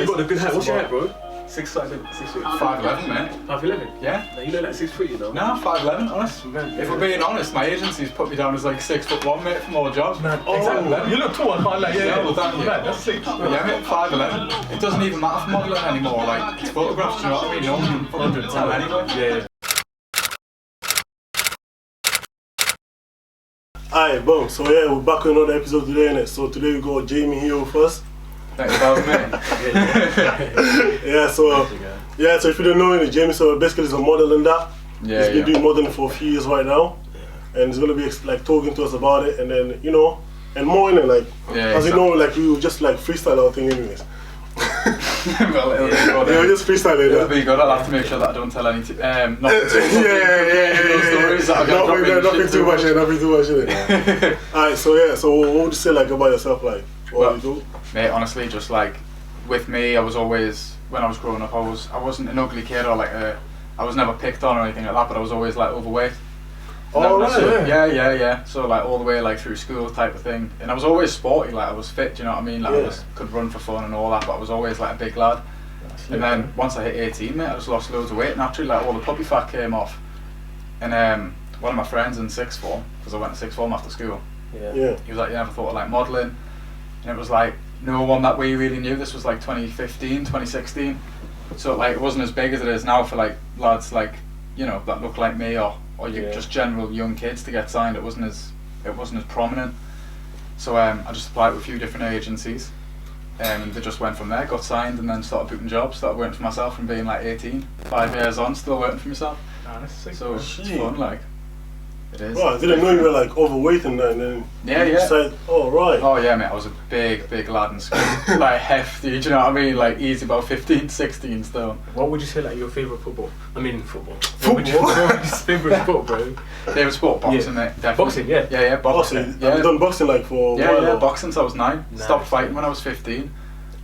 you got the good height. What's your height, bro? 6'5", 6 feet. 5'11", mate. 5'11"? Yeah. No, you look like 6 feet, you know. No, 5'11", honest. If we're being honest, my agency's put me down as like 6'1", mate, from all the jobs. Man, exactly. You look tall, I can't like, Yeah, well, thank you. That's 6. But yeah, mate, 5'11". It doesn't even matter for modelling anymore. Like, it's photographs, do you know what I mean? No one can fucking tell anyway. Yeah. Alright, boom. So yeah, we're back with another episode today, innit? So today we got Jamie here with us. Thanks for having me. Yeah, so if you don't know it, Jamie so basically is a model and that. Yeah, He's been doing modeling for a few years right now. And he's gonna be like talking to us about it and then, you know, and more in it, like as you know, like we will just like freestyle our thing anyways. Well, it'll be good. Yeah, just freestyle it. It'll be good. I'll have to make sure that I don't tell any stories that I nothing too much, innit? Alright, so what would you say like about yourself, like what do you do? Mate, honestly, just like with me, I was always, when I was growing up, I wasn't an ugly kid or like I was never picked on or anything like that, but I was always like overweight. Oh right, yeah. So like all the way like through school type of thing, and I was always sporty. Like I was fit, do you know what I mean? Like I could run for fun and all that, but I was always like a big lad. And then once I hit 18, mate, I just lost loads of weight naturally. Like all the puppy fat came off. And one of my friends in sixth form, because I went to sixth form after school. He was like, "You never thought of like modelling?" And it was like no one that we really knew. This was like 2015, 2016. So like it wasn't as big as it is now for like lads like, you know, that look like me or just general young kids to get signed. It wasn't as prominent. So I just applied with a few different agencies, and they just went from there, got signed, and then started booking jobs. Started working for myself from being like 18, 5 years on, still working for myself. So it's fun, like it is. Well, I didn't know you were like overweight and that, and then you decided, Oh yeah, mate, I was a big lad in school, like hefty. Do you know what I mean? Like easy, about 15, 16 stone. What would you say like your favourite football? I mean football. Football? What's your favourite sport, bro? Favourite sport, boxing, mate. Definitely. Boxing, yeah. Yeah, boxing. Have you done boxing like for a while? Yeah, boxing since I was 9. Nice. Stopped fighting when I was 15.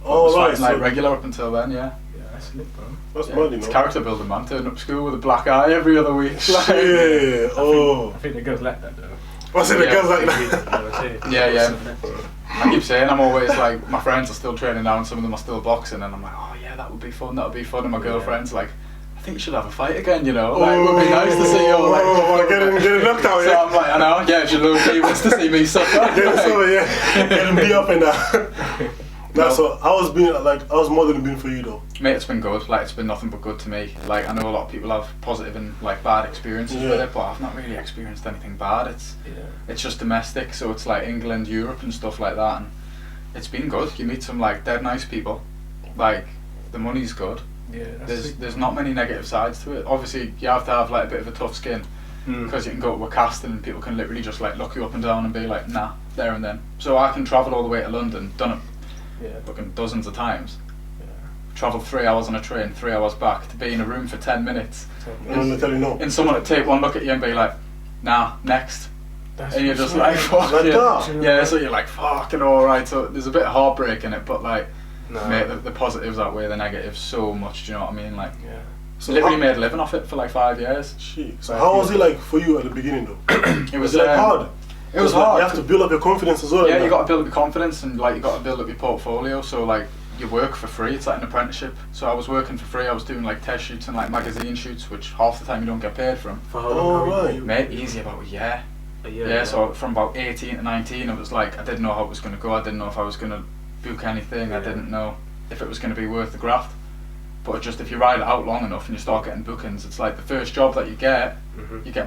Oh right, fighting like regular up until then, Yeah, that's lit, bro. That's mad, you know. It's character building, man. Turning up to school with a black eye every other week. Shit. I think the girls like that though. What's it, the girls like that? Yeah. I keep saying I'm always like, my friends are still training now and some of them are still boxing, and I'm like, oh yeah, that would be fun. And my girlfriend's like, I think you should have a fight again, you know. Like, it would be nice to see you all like get it knocked out, So I'm like, I know, yeah, she wants to see me suffer. Get him beat up and that. So how's modelling been for you though? Mate, it's been good. Like, it's been nothing but good to me. Like, I know a lot of people have positive and like bad experiences with it, but I've not really experienced anything bad. It's just domestic, so it's like England, Europe and stuff like that, and it's been good. You meet some like dead nice people. Like, the money's good. There's not many negative sides to it. Obviously, you have to have like a bit of a tough skin, because you can go to a casting and people can literally just like look you up and down and be like, nah, there and then. So I can travel all the way to London, done it fucking dozens of times. Travelled 3 hours on a train, 3 hours back, to be in a room for 10 minutes. And someone would take one look at you and be like, nah, next. And you're just like, fuck yeah. So you're like, fucking alright. So there's a bit of heartbreak in it, but like, mate, the positives outweigh the negatives so much, do you know what I mean? Like, so literally made a living off it for like 5 years. So how was it like for you at the beginning though? It was like hard. It was hard. You have to build up your confidence as well. Yeah, you got to build up your confidence, and like you got to build up your portfolio. So like, you work for free. It's like an apprenticeship. So I was working for free. I was doing like test shoots and like magazine shoots, which half the time you don't get paid from. For how long? Right. Mate, easy about a year. Yeah. So from about 18 to 19, it was like I didn't know how it was going to go. I didn't know if I was going to book anything. I didn't know if it was going to be worth the graft. But just if you ride it out long enough and you start getting bookings, it's like the first job that you get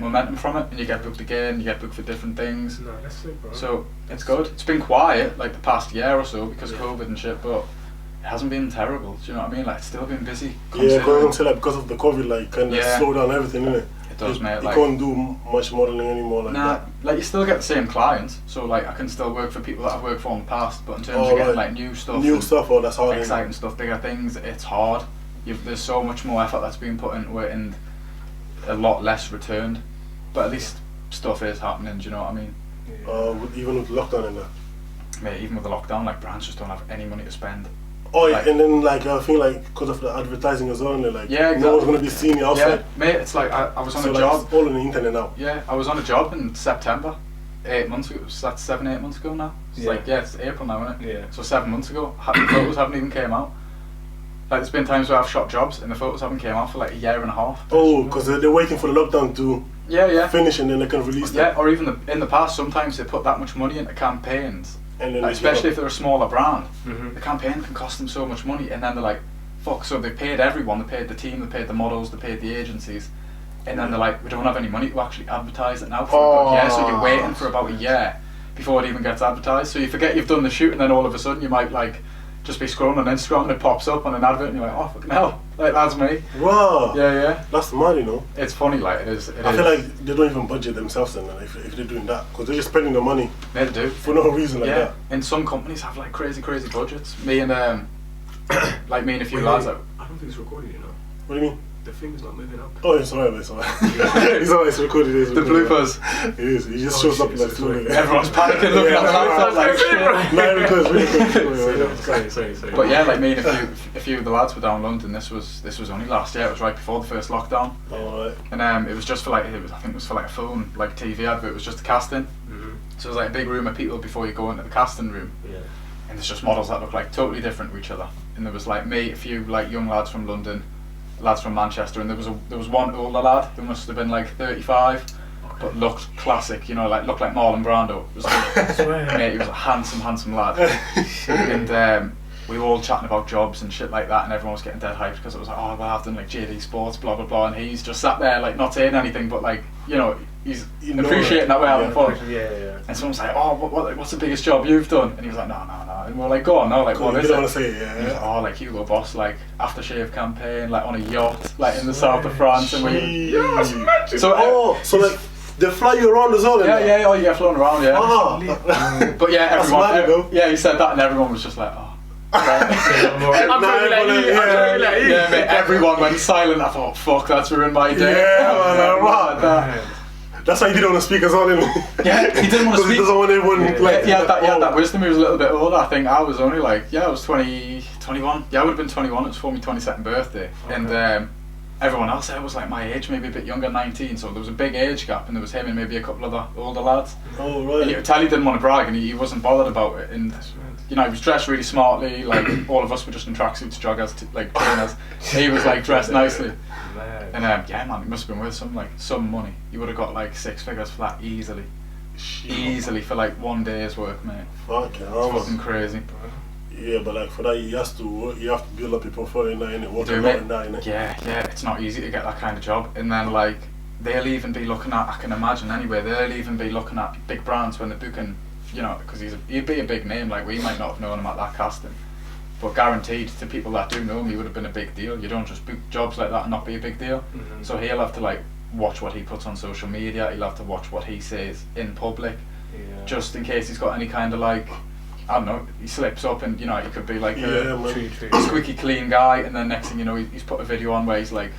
momentum from it, and you get booked again, you get booked for different things. No, that's it, bro. So it's good. It's been quiet like the past year or so because of COVID and shit, but it hasn't been terrible. Do you know what I mean? Like, it's still been busy. Yeah, going on to like because of the COVID, like kind of slow down everything, innit? It does, mate. You can't do much modelling anymore. Like that. Like you still get the same clients, so like I can still work for people that I've worked for in the past, but in terms of getting like new stuff, that's hard. Exciting stuff, bigger things, it's hard. There's so much more effort that's been put into it and a lot less returned, but at least stuff is happening. Do you know what I mean? Even with lockdown and that. Mate, even with the lockdown, like brands just don't have any money to spend. Oh yeah, and then like I think like because of the advertising as well, and like exactly. No one's gonna be seeing you outside. Yeah, mate, it's like I was on a like job. It's all on the internet now. Yeah, I was on a job in September, 8 months ago. That's 7-8 months ago now. It's like it's April now, isn't it? Yeah. So 7 months ago, the photos haven't even came out. Like there's been times where I've shot jobs and the photos haven't came out for like a year and a half. Oh, because they're waiting for the lockdown to finish and then they can release them. Yeah, or even in the past, sometimes they put that much money into campaigns, and then like, especially if they're a smaller brand. The campaign can cost them so much money, and then they're like, fuck, so they paid everyone, they paid the team, they paid the models, they paid the agencies, and then they're like, we don't have any money to actually advertise it now for a good year, so you're waiting for about a year before it even gets advertised, so you forget you've done the shoot, and then all of a sudden you might like just be scrolling on Instagram and it pops up on an advert and you're like, oh fucking hell, like that's me. Wow. Yeah. That's mad, you know. It's funny, like it is. I feel like they don't even budget themselves then if they're doing that, because they're just spending the money. They do. For no reason like that. And some companies have like crazy budgets. Me and like me and a few lads. I don't think it's recorded, you know. What do you mean? The thing's not moving up. Oh, it's alright, it's alright. It's alright, it's recorded. The bloopers. It is. It just shows up like slowly. Everyone's panicking looking at the laptop like shit. No, really Sorry. But yeah, like me and a few of the lads were down in London. This was only last year. It was right before the first lockdown. Alright. And it was just for like I think it was for like a phone like TV advert. It was just a casting. So it was like a big room of people before you go into the casting room. Yeah. And there's just models that look like totally different to each other. And there was like me, a few like young lads from London, lads from Manchester, and there was one older lad who must have been like 35, but looked classic, you know, like looked like Marlon Brando. It was like, mate, he was a handsome lad. And we were all chatting about jobs and shit like that, and everyone was getting dead hyped because it was like, oh well, I've done like JD Sports, blah blah blah, and he's just sat there like not saying anything, but like, you know, he's appreciating that we're having fun. Yeah. And someone's like, oh, what's the biggest job you've done? And he was like, no. And we're like, go on, no, like, what is it? Want to say it, And he was like, oh, like Hugo Boss, like aftershave campaign, like on a yacht, like in the south of France, and we. Yeah, that's magic. So like they fly you around as well. Yeah, you get flown around, yeah. Ah. But yeah, everyone. That's mad, he said that, and everyone was just like, oh. Mate, everyone went silent. I thought, fuck, that's ruined my day. Yeah, that's why he didn't want to speak as well, Yeah, he didn't want to speak. He doesn't want everyone like. He had that wisdom. He was a little bit older. I think I was only like, I was 21. Yeah, I would have been 21. It was for my 22nd birthday, and everyone else there was like my age, maybe a bit younger, 19. So there was a big age gap, and there was him and maybe a couple of the older lads. Oh right. And you could tell he didn't want to brag, and he wasn't bothered about it. And you know, he was dressed really smartly. Like all of us were just in tracksuits, joggers, like trainers. He was like dressed nicely. And yeah, man, he must have been worth some money. You would have got like 6 figures for that easily. Easily for like one day's work, mate. Fucking fucking crazy. Yeah, but like for that you have to build up your portfolio and work a lot in that. Yeah, it's not easy to get that kind of job. And then like they'll even be looking at, I can imagine anyway, they'll even be looking at big brands when they're booking, you know, because he'd be a big name. Like we might not have known him at that casting, but guaranteed to people that do know him, he would have been a big deal. You don't just book jobs like that and not be a big deal. So he'll have to like watch what he puts on social media. He'll have to watch what he says in public, just in case he's got any kind of like, I don't know, he slips up and you know he could be like a squeaky clean guy, and then next thing you know he's put a video on where he's like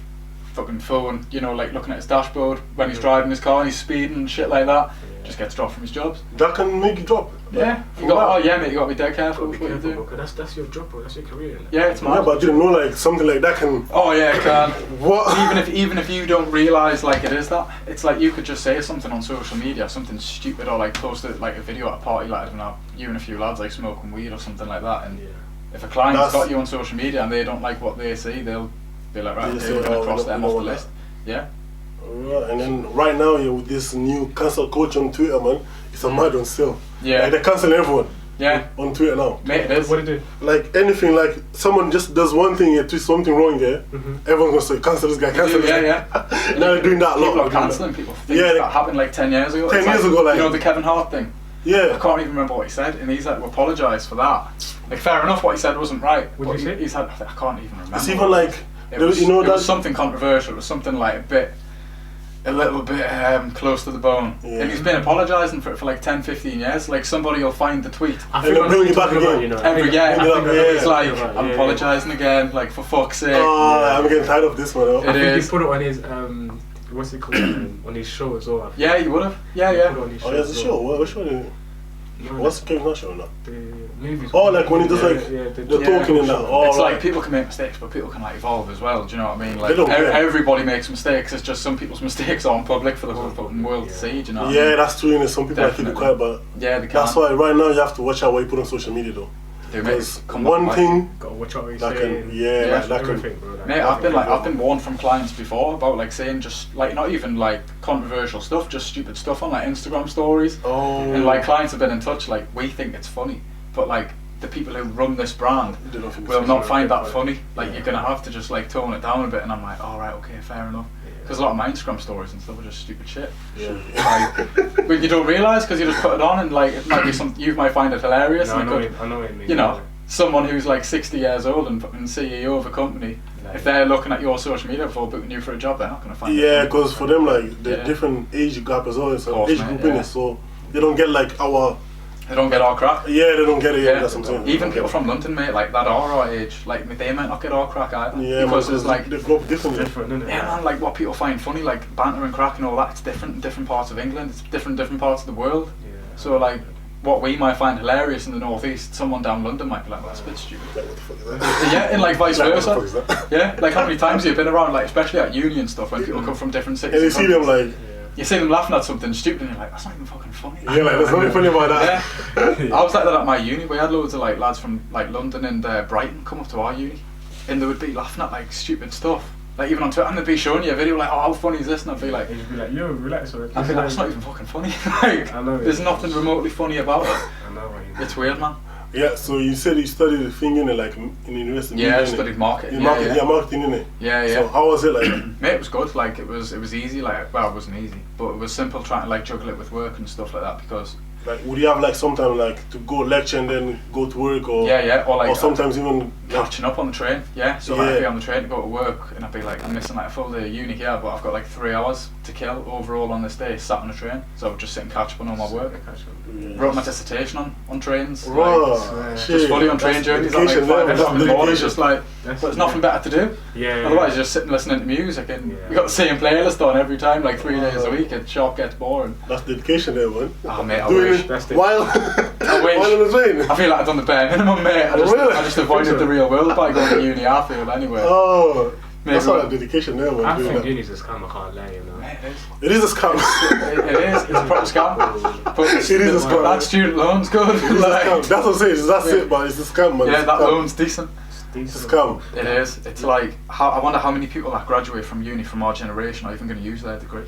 fucking phone, you know, like looking at his dashboard when he's driving his car and he's speeding and shit like that. Just gets dropped from his jobs. That can make you drop. Yeah. Mate, you got to be dead careful with what you do. That's your job, bro. That's your career. Like. Yeah, it's mad. Yeah, but I didn't know like something like that can. Oh yeah, it can. What? Even if you don't realise like it is that, it's like you could just say something on social media, something stupid, or like post it like a video at a party, like I don't know, you and a few lads like smoking weed or something like that, and if a client's got you on social media and they don't like what they see, they'll be like, right, okay, we're gonna cross them off the list. Yeah. Right, and then right now with this new cancel culture on Twitter, man, it's a mad one still. Yeah. Like they're cancelling everyone. Yeah. On Twitter now. Mate, it is. What do you do? Like anything, like someone just does one thing, you twist something wrong there, everyone's gonna say cancel this guy, cancel this guy. Yeah. Now they're doing that a lot. People are cancelling people. That happened like 10 years ago. 10 years ago, like you know the Kevin Hart thing. Yeah. I can't even remember what he said, and he's had to apologise for that. Like fair enough, what he said wasn't right. What did he say? He's had. I can't even remember. It's even like it was something controversial. It was something like a little bit close to the bone. Yeah. And he's been apologising for it for like 10-15 years. Like somebody will find the tweet and they'll bring you back again. You know. Every year. It's like, I'm apologising again, like for fuck's sake. Oh, I'm getting tired of this one. I think he put it on his, what's it called, on his show as well. Yeah, he would have. Yeah. Oh, he has a show? What show is it? What's Kevin Hart show now? The movies. Oh, like when he does like the talking and that. Oh, it's like people can make mistakes, but people can like evolve as well. Do you know what I mean? Like everybody makes mistakes. It's just some people's mistakes aren't public for the whole fucking world to see. Do you know? What I mean? That's true. And some people like keep it quiet, but they can't. That's why right now you have to watch out what you put on social media, though. Because one thing, gotta watch out what that you're saying. can, yeah, that can. Everything, bro. Mate, I've been warned from clients before about like saying just like not even like controversial stuff, just stupid stuff on like Instagram stories. Oh. And like clients have been in touch like we think it's funny, but like the people who run this brand will not find that funny. Like you're gonna have to just like tone it down a bit. And I'm like, all right, okay, fair enough. Because a lot of my Instagram stories and stuff are just stupid shit. Yeah. Like, but you don't realise because you just put it on and like it might be some you might find it hilarious. No, and I know what you mean. you know, someone who's like 60 years old and CEO of a company, Like, if they're looking at your social media before booking you for a job, they're not going to find it. Yeah, because for them, like, the Yeah. different age gap as well, so Course, age mate, group in yeah. it, so they don't get like our. They don't get our crap. Yeah, they don't get it. Yeah, Yeah. that's what I'm saying. Even people from London, mate, like that are our age, like they might not get our crack either. Yeah, because it's like, they grow up differently. different, isn't it? yeah, man, like what people find funny, like banter and crack and all that, it's different in different parts of England, it's different parts of the world. Yeah. So like, what we might find hilarious in the northeast, someone down London might be like, well, that's a bit stupid. Like, what the fuck is that? Yeah, and like vice Like, what the versa. fuck is that? Yeah, like how many times have you been around, like especially at uni and stuff, when people come from different cities. And you and see them countries. like, You see them laughing at something stupid and you're like, that's not even fucking funny. yeah, like there's nothing funny about that. Yeah. I was like that at my uni. We had loads of like lads from like London and Brighton come up to our uni, and they would be laughing at like stupid stuff. Like even on Twitter, and they'd be showing you a video like, oh, how funny is this? And I'd be like, And you'd be like, yo, relax. Or I'd be like, it's not even fucking funny. Like, I know it. there's nothing remotely funny about it. I know what you mean. It's weird, man. Yeah, so you said you studied the thing in it, like in university. Yeah, I innit? studied marketing. In marketing, yeah, marketing in it. Yeah, yeah. So how was it like? Mate, it was good. Like it was easy. Like well, it wasn't easy, but it was simple trying to like juggle it with work and stuff like that because. Like, would you have like sometime like to go lecture and then go to work, or Yeah, or like or sometimes even catching up on the train, yeah. So Yeah. I'd be on the train to go to work, and I'd be like, I'm missing like a full day of uni here, but I've got like 3 hours to kill overall on this day, sat on a train. So I would just sit and catch up on all my work. Wrote my dissertation on trains. Raw, like, shit, Just fully on train that's journeys at like dedication 5 there, o'clock in the that's morning, dedication. just like, That's- but there's nothing better to do. Yeah. Otherwise, you're just sitting listening to music, and Yeah. we got the same playlist on every time, like 3 days a week. It sharp gets boring. That's dedication there, man. Oh mate, I Doing wish. it That's the- while I wish. while on the train. I feel like I've done the bare minimum, mate. I Really? just avoided the real world by going to uni. I feel anyway. Oh, Maybe that's not we'll- a dedication there, man. I doing think that. uni's a scam, I can't lie, you know. Mate, it is. It is a scam. It is. It's a proper scam. But It is a scam. that student loan's good. It is a like, scam. That's what I'm saying. That's Yeah. it, but it's a scam, man. yeah, It's a that scam. loan's decent. It's It's a decent. scam. It is. It's like I wonder how many people that graduate from uni from our generation are even going to use their degree.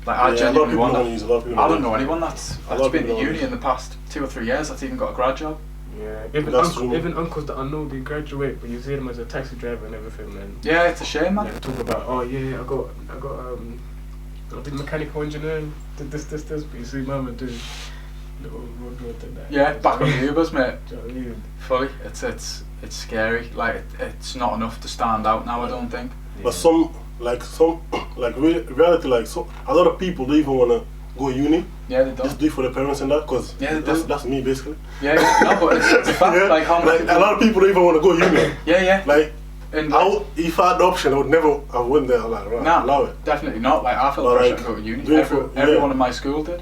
Like I Yeah, a lot of genuinely people don't wonder. use, a lot of people I don't don't know use. anyone A that's lot of been people to don't uni use. in the past 2 or 3 years that's even got a grad job. Yeah, even, That's true. even uncles that I know they graduate, but you see them as a taxi driver and everything, man. Yeah, it's a shame, man. Like, talk about, oh yeah, I did mechanical engineering, did this, but you see mama do little road and that. Yeah, back on the Ubers, mate. Do you know what I mean? Fully, it's scary. Like it's not enough to stand out now. I don't think. But some reality, like so, a lot of people don't even wanna go uni. Yeah, they Just don't. do it for their parents and that, cause Yeah, they that's, do. that's me basically. Yeah, no, but it's a fact. Yeah, Like how many? a lot of people don't even want to go uni. Yeah. Like, And if I had the option, I wouldn't there. I'm like, right, Nah. allow it. definitely not. Like I felt But, pressure like, to go to uni. do it for- Everyone yeah. in my school did.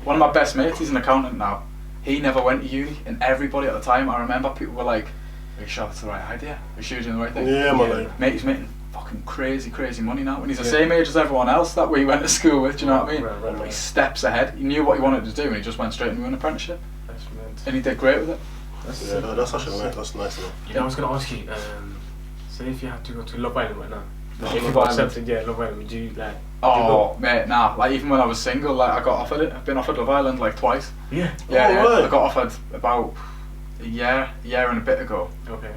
One of my best mates, he's an accountant now. He never went to uni, and everybody at the time, I remember people were like, "Are you sure that's the right idea? Are you sure you're doing the right thing?" Yeah, man. Like, Mate, he's making fucking crazy money now, and he's the Yeah. same age as everyone else that we went to school with. Do you know what I mean? Right. But he's steps ahead. He knew what he wanted to do, and he just went straight into an apprenticeship, That's meant. and he did great with it. yeah, that's actually nice. That's nice, man. Yeah, I was gonna ask you, say if you had to go to Love Island right now, if you Love got Island. accepted, yeah, Love Island, would you like? Oh, mate, nah. Like even when I was single, like I got offered it. I've been offered Love Island like twice. Yeah. Yeah, Oh, yeah. right. I got offered about a year and a bit ago. Okay.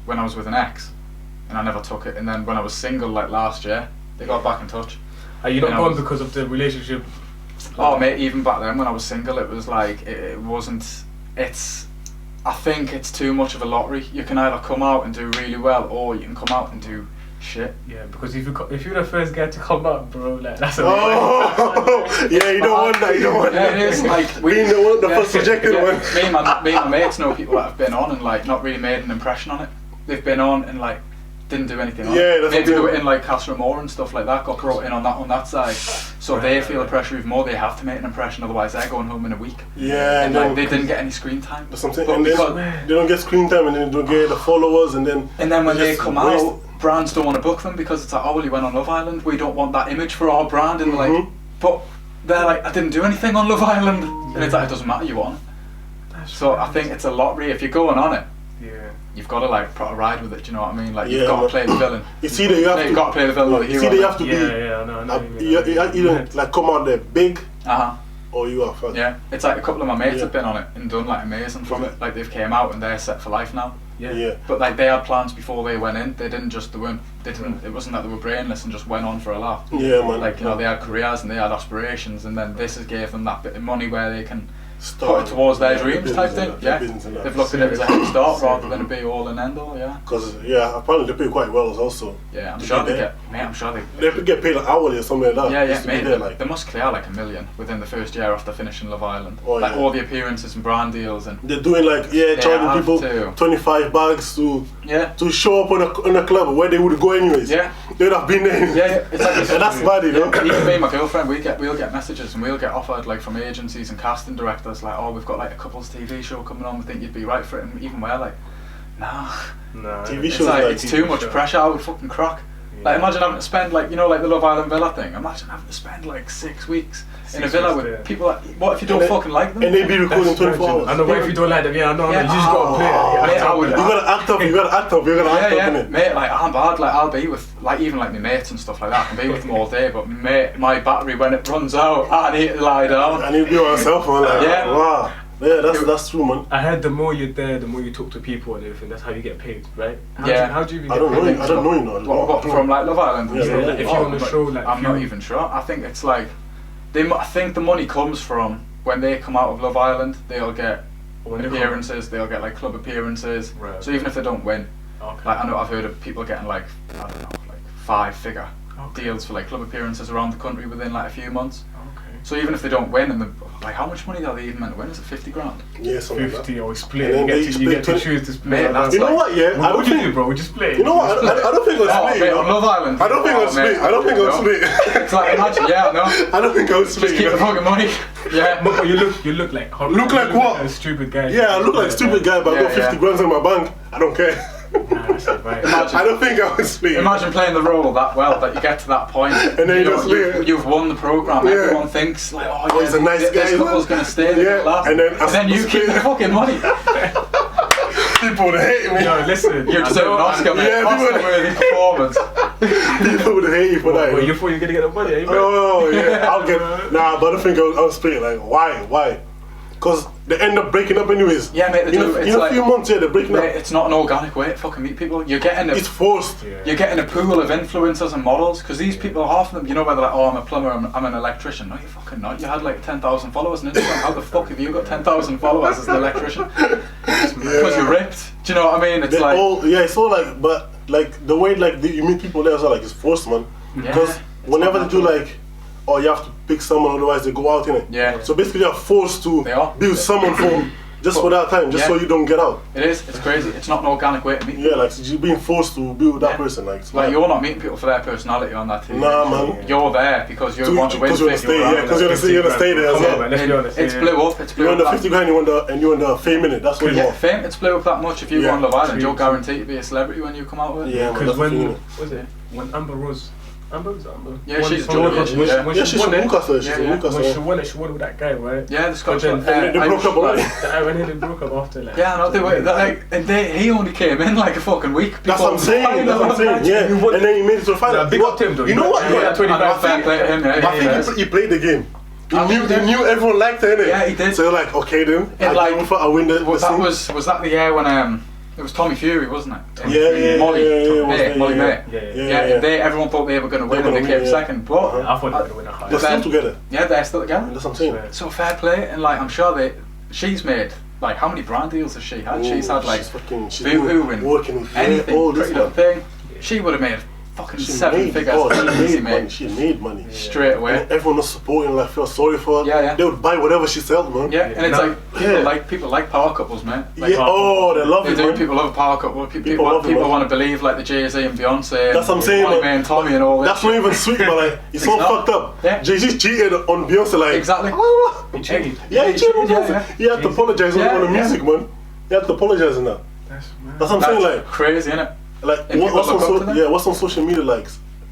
When I was with an ex, and I never took it. And then when I was single, like last year, they got back in touch. Are you not And I going was- because of the relationship? Oh, mate, even back then when I was single, it was like it wasn't. It's. I think it's too much of a lottery. You can either come out and do really well, or you can come out and do shit. Yeah, because if you're the first guy to come up, bro, like that's a Oh, yeah, you don't want that. You don't want Yeah, that. it is like Being the yeah, first rejected yeah. one. Me and my mates know people that have been on and like not really made an impression on it. They've been on and like didn't do anything on Yeah, it. that's Maybe what they I'm were saying. in like Castlemore and stuff like that, got brought in on that side. So Right, they right, feel right. the pressure even more. They have to make an impression, otherwise they're going home in a week. Yeah, And and like then they didn't get any screen time. that's what I'm saying. But And because- then they don't get screen time, and then they don't get the followers, and then when they just come waste- out, brands don't want to book them because it's like, oh well, you went on Love Island. We don't want that image for our brand, and they're like, Mhm. but they're like, I didn't do anything on Love Island, and it's like it doesn't matter. You won. So I think it's a lottery. If you're going on it, yeah, you've got to like put a ride with it. Do you know what I mean? Like Yeah, you've got to man. play the villain. It's either you have You've got to play the villain or the It's hero. either you have to be. yeah, no, You either like come out there big, Uh-huh. or you are fucked. Yeah, it's like a couple of my mates Yeah. have been on it and done like amazing from it. Like they've came out and they're set for life now. Yeah. But like they had plans before they went in. They didn't just it wasn't that they were brainless and just went on for a laugh. Yeah, man. Like, you know, they had careers and they had aspirations, and then this has gave them that bit of money where they can put Start it towards their yeah, dreams the type business thing. and Yeah, business and that. they've looked at it as a head start rather than a be all and end all. Yeah, Because apparently they pay quite well also. yeah, I'm To sure be they there. get. Mate, I'm sure they. They get paid like hourly or something like that. Yeah, just to be mate. there, like. They must clear like $1 million within the first year after finishing Love Island. Oh, like yeah. all the appearances and brand deals and. They're doing like They charging have people to. 25 bucks to Yeah. show up on a club where they would go anyways. Yeah. They would have been there. Yeah, it's like And that's bad, you know. Even me and my girlfriend, we'll get messages and we'll get offered like from agencies and casting directors like, oh, we've got like a couples TV show coming on, we think you'd be right for it, and even we're like, nah. TV It's shows like like it's TV too much show. pressure. I would fucking crack. Like Yeah. imagine having to spend like, you know, like the Love Island villa thing. Imagine having to spend like 6 weeks in a 6 villa weeks with there. people like, what if you don't And fucking like them? And they be recording That's 24 virgin. hours. I know what if you don't like them, yeah, I know, Yeah. you just gotta play it. Oh, Yeah, mate, I would- You gotta act up, you gotta act up, you gotta act up, Yeah, innit? mate, like I'm bad, like I'll be with, like even like my mates and stuff like that, I can be with them all day, but mate, my battery when it runs out, I need to lie down. I need to be myself, man. Like, Yeah. wow. Yeah, that's true, man. I heard the more you're there, the more you talk to people and everything, that's how you get paid, right? Yeah. How do you even I get don't know paid? you. I don't know you know. What, from like Love Island? Yeah, Yeah, like, if you're on the show, like, I'm if not you- even sure. I think it's like, I think the money comes from when they come out of Love Island, they'll get When they come- appearances, they'll get like club appearances. Right. So even if they don't win, Okay. like I know I've heard of people getting like, I don't know, like 5-figure Okay. deals for like club appearances around the country within like a few months. Okay. So even if they don't win, and like how much money are they even meant to win? Is it 50 grand? Yeah, something like that. 50 or And split. then You they get to split 20 choose to split. Mate, that's You know like- what, yeah? I What don't would you do, think. bro? Would you split? You know what? I don't think I'll Oh, split. mate, you know? on Love Island. I don't think Oh, I'll split. mate, I don't think I'll no. split. It's like imagine, yeah, no. I don't think I'll split. Just keep you the know? fucking money. Yeah. But you look like Look like what? a stupid guy. Yeah, I look like a stupid guy, but I got Yeah, 50 grand in my bank. I don't care. Nah, that's it, right. I don't think I will split. Imagine playing the role that well that you get to that point And then you know, just leave. you've won the program. Yeah. Everyone thinks like, oh, yeah, he's a nice this guy. couple's gonna stay. They're Yeah, gonna laugh. and then you keep the fucking money. People would hate me. Yo, listen. You deserve an Oscar, mate. Yeah, people- Oscar-worthy performance. People would hate you for that. Well, you you know? thought you were gonna get the money, eh, bro? Oh yeah, I'll get. Nah, but I don't think I'll split. Like, why? Because they end up breaking up anyways. Yeah, mate. They In do. a It's like, few months, yeah, they're breaking mate, up. it's not an organic way to fucking meet people. You're getting a It's forced. Yeah. You're getting a pool of influencers and models, because these people, half of them, you know, where they're like, oh, I'm a plumber, I'm an electrician. No, you're fucking not. You had like 10,000 followers on Instagram. How the fuck have you got 10,000 followers as an electrician? Because you're ripped. Do you know what I mean? It's They're like, all, yeah, it's all like, but like the way like you meet people there, so like it's forced, man. Yeah, Because it's whenever not they do natural. like, oh, you have to pick someone, otherwise they go out in it. Yeah. So basically, you're forced to They are. build someone for just for that time, just Yeah. so you don't get out. it is. It's crazy. It's not an organic way to meet people. Yeah, like you're being forced to build that Yeah. person, like. It's Like, mad. you're not meeting people for their personality on that TV. Nah, man. You're there because you To- want to win. because you wanna 50 stay, grand. yeah, because you're gonna stay there as Come well. on, man, let's be honest. It's yeah. blew up. It's blew You up. want the that- 50 grand, you want the fame in it. That's what you Yeah, want. fame. It's blew up that much. If you Yeah. go on Love Island, True, you're true. guaranteed to be a celebrity when you come out with it. Yeah, man. Because That's the when thing. was it? When Amber Rose, Amber was it Amber? Yeah, Won she's from Georgia, Newcastle. yeah. When Yeah, she she's won from it, Newcastle. She's Yeah, from yeah. Newcastle. when she won with that guy, right? Yeah, the Scottish But one. then- And they broke up already. The Iranian broke up after like. Yeah, no, they were like, and he only came in like a fucking week. That's what I'm saying. That's what I'm saying. Yeah, and then he made it to the final. Nah, big up to him though. You know what? He got that 20 I know, grand fair play to him. Yeah, I yeah, think he played the game. I He think knew everyone liked her, innit? Yeah, he did. So you're like, okay then, It like- I win the Was thing. that the year when it was Tommy Fury, wasn't it? Yeah, Molly, it was May, there, Molly yeah. May. Yeah. They everyone thought they were going to win, They and were they gonna came win, yeah. second. But I thought they were gonna win a high. They're still together. yeah, they're still together. That's what I'm saying. So fair play, and like I'm sure she's made like how many brand deals has she had? She's had like she's Boohoo and working with anything, all this Pretty Little man. Thing. She would have made fucking She 7 made, figures oh, easy, she made money. mate. She made money. Straight away. And everyone was supporting, like, felt sorry for her. Yeah, yeah. They would buy whatever she sold, man. Yeah, and it's Now- like people like power couples, man. Like, Yeah, oh, they love They it, do. man. People love power couple. People, People love it, man. want to believe like the Jay-Z and Beyonce. That's what I'm saying, Molly man. May and Tommy and all that. That's not even sweet, but like, it's so It's not. fucked up. Yeah. Jay-Z cheated on Beyonce, like. Exactly. He cheated. Yeah, he cheated on Yeah, Beyonce. yeah. He had to apologize on the music, man. He had to apologize on that. That's mad. That's what I'm saying, That's like. crazy, innit? Like And people look up to them. what's on social media like?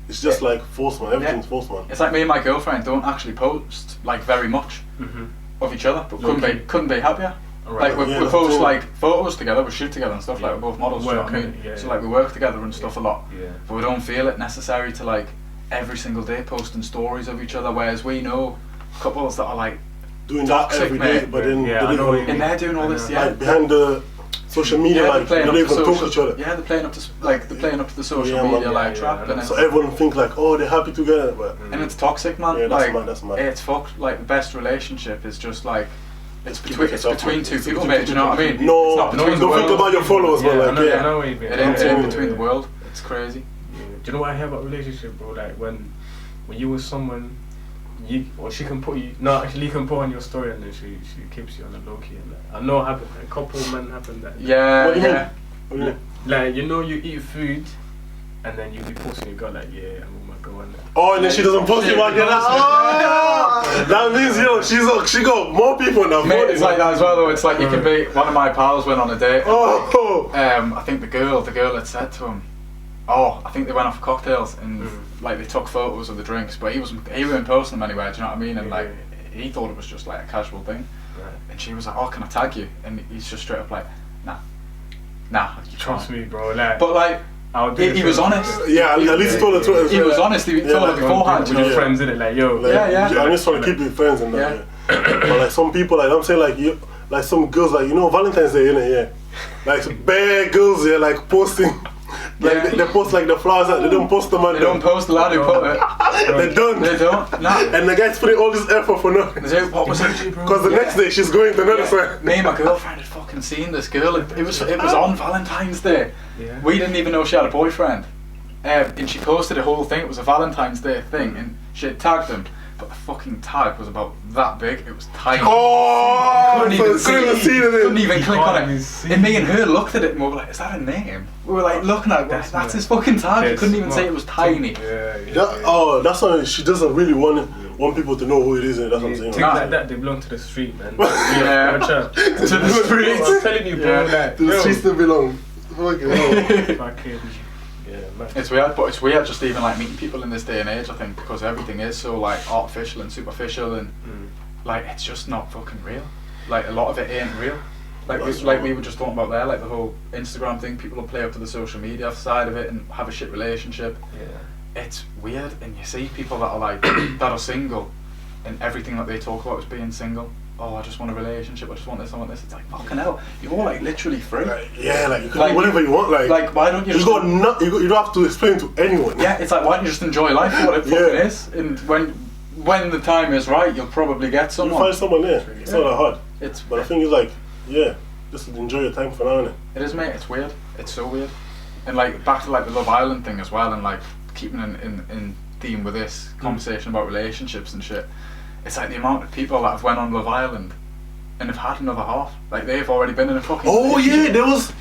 It's just like forced, man. Everything's forced, man. It's like me and my girlfriend don't actually post like very much Mhm. of each other, but Low-key. couldn't be happier. Right. Like we post like photos together, we shoot together and stuff. Like we're both models. Do you know what I mean? So like we work together and stuff a lot. Yeah. But we don't feel it necessary to like every single day posting stories of each other. Whereas we know couples that are like doing that every day, but then and they're doing all this. Yeah. Like behind the social media, like they don't even talk to each other. Yeah, they're playing up to the social media like trap. And so everyone think like, oh, they're happy together, but and it's toxic, man. Yeah, like that's mad. it's fucked. Like the best relationship is just like. It's between two people, mate. Do you know what I mean? No, it's not between don't think about your followers, man. Like, I know what you mean. It ain't in between the world. It's crazy. Yeah. Do you know what I hear about relationship, bro? Like when you with someone, she can put you. No, actually, you can put on your story and then she keeps you on the low key. And I know a couple men happen that. Yeah. What do you mean? Like you eat food, and then you be posting your girl like, yeah, I'm with my girl and that. Oh, and then she doesn't post you back. That means she got more people now. Mate, it's like that as well though. It's like you can be. One of my pals went on a date. I think the girl had said to him, I think they went off for cocktails and like they took photos of the drinks, but he wasn't posting them anywhere. Do you know what I mean? And like he thought it was just like a casual thing. Right. And she was like, "Oh, can I tag you?" And he's just straight up like, "Nah, you trust me, bro." Like, but like. He was honest. Yeah, at least he told her. He was honest. He told her beforehand. You know, friends in it, like yo. I'm just trying to keep it friends and that. Yeah. But like some people, like I'm saying, like like some girls, like Valentine's Day, innit? Yeah. Like bare girls, like posting. Like they post like the flowers. They don't post the man. They don't post the lad who put it. They don't. They don't. Nah. And the guy's putting all this effort for nothing. What was it, bro? Because the next day she's going to another side. Me and my girlfriend had fucking seen this girl. It was on Valentine's Day. Yeah. We didn't even know she had a boyfriend. And she posted a whole thing. It was a Valentine's Day thing, and she had tagged him. But the fucking tag was about that big. It was tiny. Oh, couldn't even click on it. See. And me and her looked at it and we were like, "Is that a name?" We were like looking at it. That's his fucking tag. You couldn't even say it was tiny. That's why she doesn't really want people to know who it is. And that's what I'm saying. Things like that, they belong to the street, man. Yeah, to the streets. I'm telling you, bro. Like, to the streets they belong. Fucking. It's weird, but it's weird just even like meeting people in this day and age. I think because everything is so like artificial and superficial and like it's just not fucking real. Like a lot of it ain't real. Like we were just talking about there, like the whole Instagram thing. People will play up to the social media side of it and have a shit relationship. Yeah, it's weird, and you see people that are like that are single, and everything that they talk about is being single. Oh, I just want a relationship. I just want this. I want this. It's like fucking hell. You're all like literally free. Like, yeah, like you can do whatever you want. Like why don't you? You don't have to explain to anyone. Yeah, it's like why don't you just enjoy life for what it fucking is? And when the time is right, you'll probably get someone. You'll find someone there. It's not that hard. But the thing is like, just enjoy your time for now. It is, mate. It's weird. It's so weird. And like back to like the Love Island thing as well, and like keeping in theme with this conversation about relationships and shit. It's like the amount of people that have went on Love Island and have had another half. Like they've already been in a fucking. Oh yeah, there was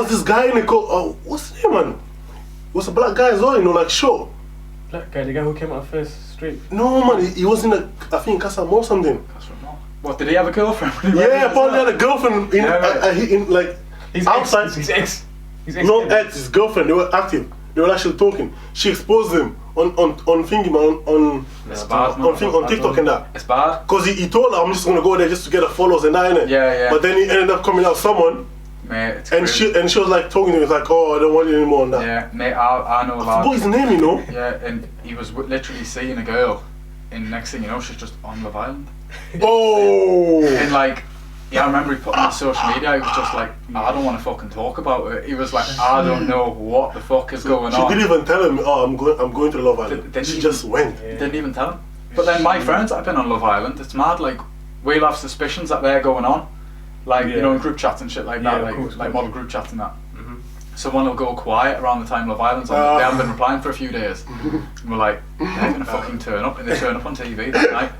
this guy in the what's his name, man? It was a black guy as well, like show. Black guy, the guy who came out first straight. No man, he was in I think Casa Mo something. What, did he have a girlfriend? Yeah, probably had a girlfriend in like his outside. His ex. No ex, his girlfriend. They were active. They were actually talking. She exposed him on TikTok and that. It's bad. Cause he told her I'm just gonna go there just to get the followers and that, innit? Yeah. But then he ended up coming out someone. Mate, it's and crazy. she was like talking to him, like, oh, I don't want you anymore and that. Yeah, mate, I know a lot. What's his name, you know? Yeah, and he was literally seeing a girl, and next thing you know, she's just on Love Island. Oh. And like, I remember he put on social media, he was just like, I don't want to fucking talk about it. He was like, I don't know what the fuck is going on. She didn't even tell him, oh, I'm going to Love Island. She just went. Didn't even tell him. But then my friends that have been on Love Island, it's mad, like, we'll have suspicions that they're going on. Like, you know, in group chats and shit like that, like model group chats and that. Someone will go quiet around the time Love Island's on, they haven't been replying for a few days. And we're like, they're gonna fucking turn up, and they turn up on TV that night.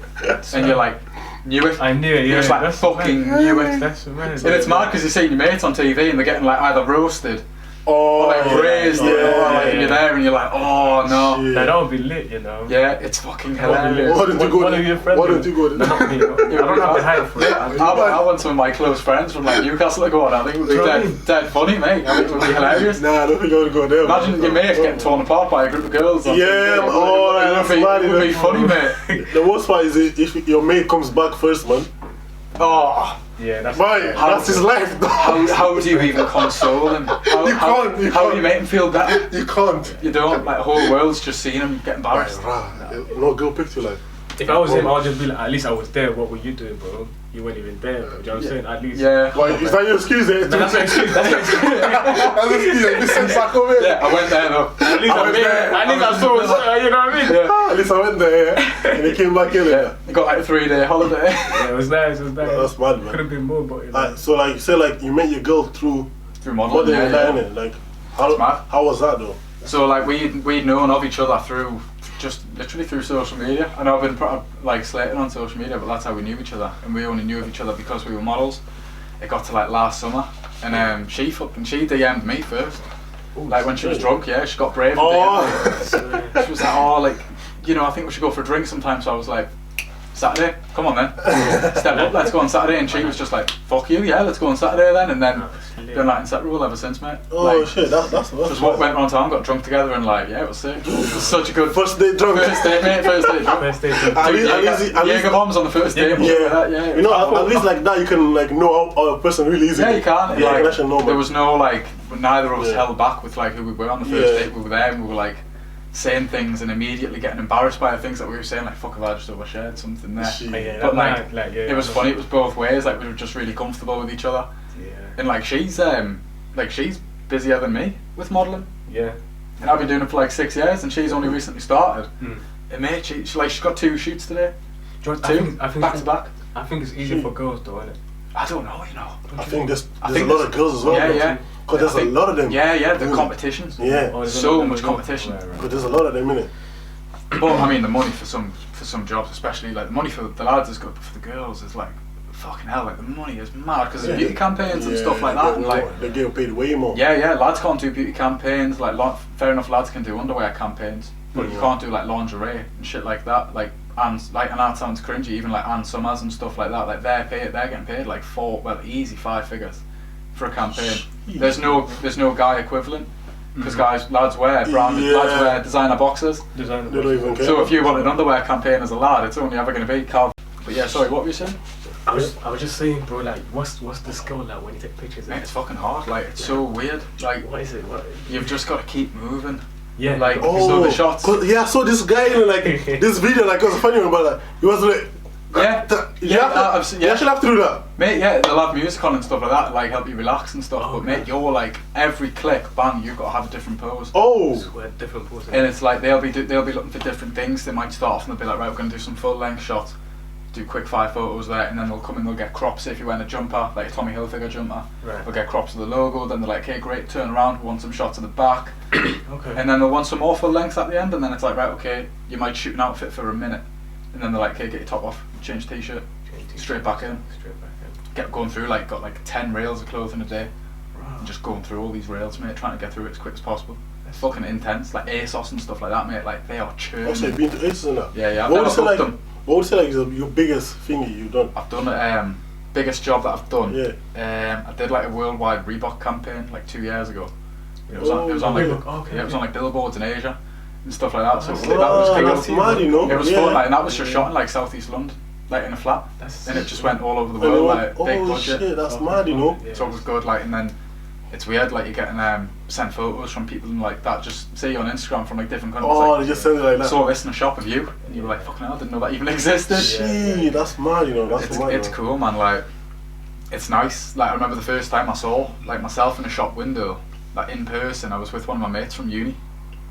And you're like, knew it. I knew it, yeah. You're just like, fucking knew it. That's amazing. And it's mad because you're seeing your mates on TV and they're getting like either roasted or like raised, or like you're there and you're like, oh no. That would be lit, you know. Yeah, it's fucking hilarious. Why don't you go there? Why don't you go there? Not me. I don't have the hype for it. I want some of my close friends from like Newcastle to go on. I think it would be dead funny, mate. I think it would be hilarious. Nah, I don't think I would go there. Imagine your mate getting torn apart by a group of girls. Yeah, it would be funny, mate. The worst part is if your mate comes back first, man. Oh, Yeah, that's that's his life. How do you even console him? How do you make him feel better? You can't. You don't. Like the whole world's just seeing him get embarrassed. No girl picked you like. If I was him, I would just be like, at least I was there. What were you doing, bro? You weren't even there, bro. Do you know what I'm saying? At least. Yeah. Why, is that your excuse? Eh? No, that's an excuse. That's an excuse. That's an excuse. You sent back over. Yeah, I went there though. At least I was there. At least I saw it. You know what I mean? Yeah. At least I went there, and he came back in. Yeah. I got like a 3-day holiday. Yeah, it was nice. It was nice. That's mad, man. Could have been more, but. You know. So like you say, like you met your girl through modeling. innit? Like how was that though? So like we'd known of each other through just literally through social media. I know I've been like slated on social media, but that's how we knew each other, and we only knew of each other because we were models. It got to like last summer, and she DM'd me first. Ooh, like when she was drunk, yeah, she got brave. She was like, oh, like, you know, I think we should go for a drink sometime. So I was like, Saturday, come on then, step up, let's go on Saturday. And she was just like, fuck you, yeah, let's go on Saturday then. And then been like inseparable ever since, mate. Oh like, shit, that's just went around town, got drunk together, and like, yeah, it was sick. It was such a good first date drunk. First date, mate. First date drunk. First date drunk. At least bombs on the first date. Yeah. You know, at least like that you can like know a person really easily. Yeah, you can. Yeah, like, you can actually know. There was no like, neither of us held back with like who we were on the first date. We were there and we were like saying things and immediately getting embarrassed by the things that we were saying. Like, fuck, have I just overshared something there? But like, it was funny. It was both ways. Like, we were just really comfortable with each other. Yeah. And like, she's busier than me with modelling. Yeah. And I've been doing it for like 6 years, and she's only recently started. And mate, she's got 2 shoots today. I think back to back. I think it's easier for girls though, isn't it? I don't know, you know. I think there's a lot of girls as well. Yeah. Because there's a lot of them. Yeah, the competitions. Yeah. Oh, so much competition. Because there's a lot of them, innit? But I mean, the money for some jobs, especially like the money for the lads is good, but for the girls is like fucking hell. Like the money is mad because there's beauty campaigns and stuff like that, and like they're getting paid way more. Yeah. Lads can't do beauty campaigns. Like fair enough, lads can do underwear campaigns, but you can't do like lingerie and shit like that. And that sounds cringy. Even like Ann Summers and stuff like that. Like they're getting paid like easy 5 figures for a campaign. There's no guy equivalent. Because lads wear branded, lads wear designer boxers. They don't even care. So if you want an underwear campaign as a lad, it's only ever going to be Calvin. But yeah, sorry, what were you saying? I was just saying, bro. Like, what's the skill like when you take pictures? Mate, it's fucking hard. Like, it's so weird. Like, what is it? You've just got to keep moving. Yeah. Like, so the shots. Yeah, I saw this guy in like this video. Like, it was a funny one, but like, he was like. You actually have to do that. Mate, yeah, they'll have music on and stuff like that, like help you relax and stuff, but mate, you're like, every click, bang, you've got to have a different pose. Oh! Different poses. And it's like, they'll be looking for different things. They might start off and they'll be like, right, we're going to do some full length shots, do quick 5 photos there, and then they'll come in, they'll get crops if you're wearing a jumper, like a Tommy Hilfiger jumper. Right. They'll get crops of the logo, then they're like, okay, great, turn around, we want some shots of the back. Okay. And then they'll want some more full length at the end, and then it's like, right, okay, you might shoot an outfit for a minute. And then they're like, okay, get your top off, change t-shirt. Straight back in. Kept going through, like, got like 10 rails of clothing a day. Wow. And just going through all these rails, mate, trying to get through it as quick as possible. It's fucking intense, like ASOS and stuff like that, mate, like they are churning. Also, you've been to ASOS and that? Yeah, What would you say like is your biggest thing you've done? I've done biggest job that I've done. Yeah. I did like a worldwide Reebok campaign like 2 years ago. It was on like billboards in Asia and stuff like that. So that was cool. That's mad, you know? It was fun, like, and that was just shot in like Southeast London. Like in a flat, and it just went all over the world, like big budget. Shit, that's mad, you know. So it was good, like, and then it's weird, like you're getting sent photos from people and like that. Just see you on Instagram from like different countries. Oh, like, they just send it like that. Saw this in a shop of you, and you were like, "Fucking hell, I didn't know that even existed." Shit, that's mad, you know. It's cool, man. Like, it's nice. Like I remember the first time I saw like myself in a shop window, like in person. I was with one of my mates from uni.